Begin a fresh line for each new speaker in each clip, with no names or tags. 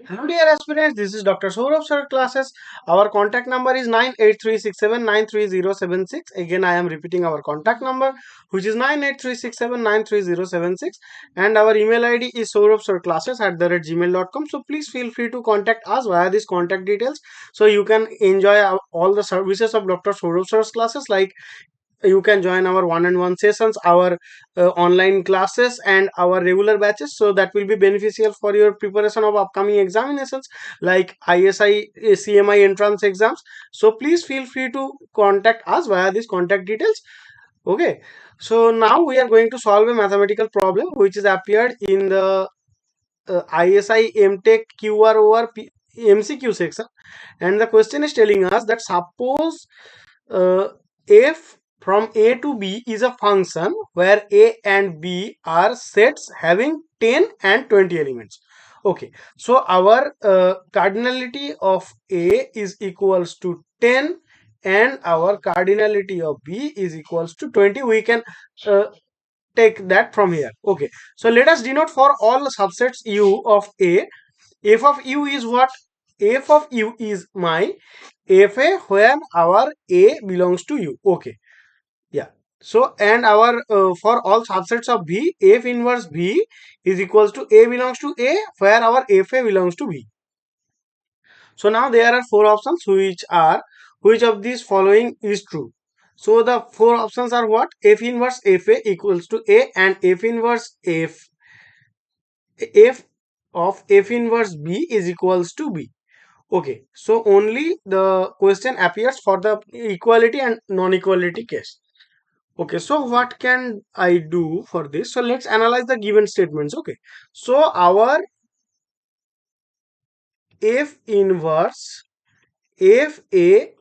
Hello dear aspirants, this is Dr. Sourav sir classes. Our contact number is 98367930076. Again, I am repeating our contact number, which is 98367930076, and our email ID is souravsirclasses@gmail.com. So please feel free to contact us via these contact details, so you can enjoy all the services of Dr. Sourav sir's classes, like you can join our one-on-one sessions, our online classes, and our regular batches, so that will be beneficial for your preparation of upcoming examinations like ISI CMI entrance exams. So please feel free to contact us via these contact details. Okay, so now we are going to solve a mathematical problem which is appeared in the ISI MTech QROR MCQ section, and the question is telling us that suppose f from a to b is a function where a and b are sets having 10 and 20 elements. Okay, so our cardinality of a is equals to 10 and our cardinality of b is equals to 20. We can uh, take that from here. Okay, so let us denote for all subsets u of a. F of u is what? F of u is my fa where our a belongs to u. Okay, yeah. So and our for all subsets of b, f inverse b is equals to a belongs to a where our fa belongs to b. So now there are four options which of these following is true. So the four options are what? F inverse fa equals to a and f inverse f of f inverse b is equals to b. Okay, so only the question appears for the equality and non-equality case. Okay, so what can I do for this? So let's analyze the given statements. Okay, so our f inverse f a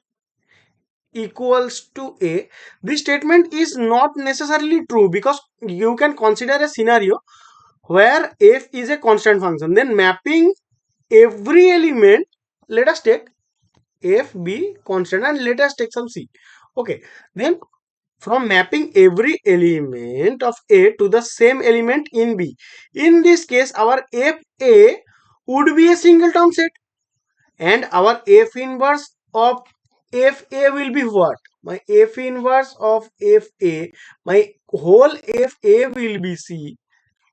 equals to a, this statement is not necessarily true, because you can consider a scenario where f is a constant function, then mapping every element, let us take f b constant and let us take some c. Okay, then from mapping every element of a to the same element in b, in this case our f a would be a singleton set, and our f inverse of f a will be what? My f inverse of f a, my whole f a will be c,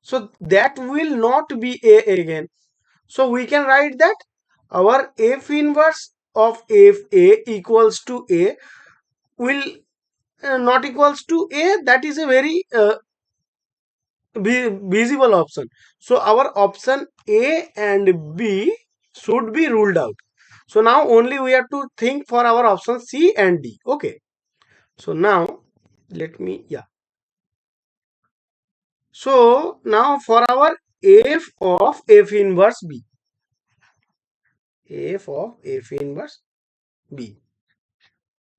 so that will not be a again. So we can write that our f inverse of f a equals to a will not equals to a. That is a very visible option. So our option a and b should be ruled out. So now only we have to think for our option c and d. Okay, so now let me, yeah, so now for our f of f inverse b, f of f inverse b,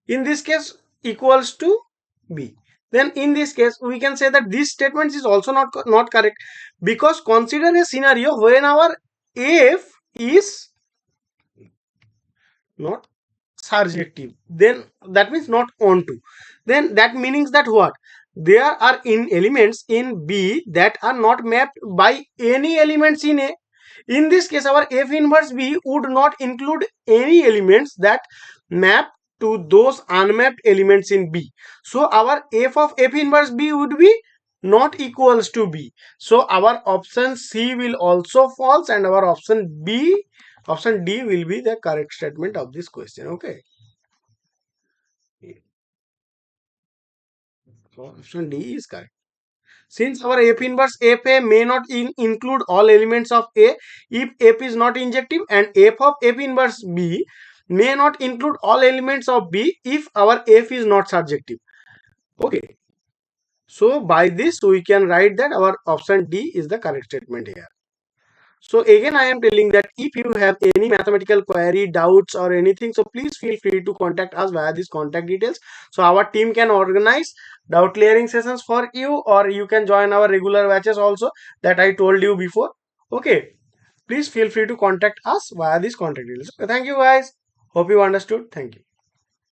in this case equals to b, then in this case we can say that this statement is also not correct, because consider a scenario when our f is not surjective, then that means not onto, then that means that what, there are in elements in b that are not mapped by any elements in a. In this case our f inverse b would not include any elements that map to those unmapped elements in b, so our f of f inverse b would be not equals to b, so our option c will also false and our option d will be the correct statement of this question. Okay, so option d is correct. Since our f inverse fa may not include all elements of a if f is not injective, and f of f inverse b may not include all elements of b if our f is not surjective. Okay, so by this we can write that our option d is the correct statement here. So again I am telling that if you have any mathematical query, doubts or anything, so please feel free to contact us via these contact details, so our team can organize doubt clearing sessions for you, or you can join our regular batches also that I told you before. Okay, please feel free to contact us via these contact details. Thank you guys, hope you understood. Thank you.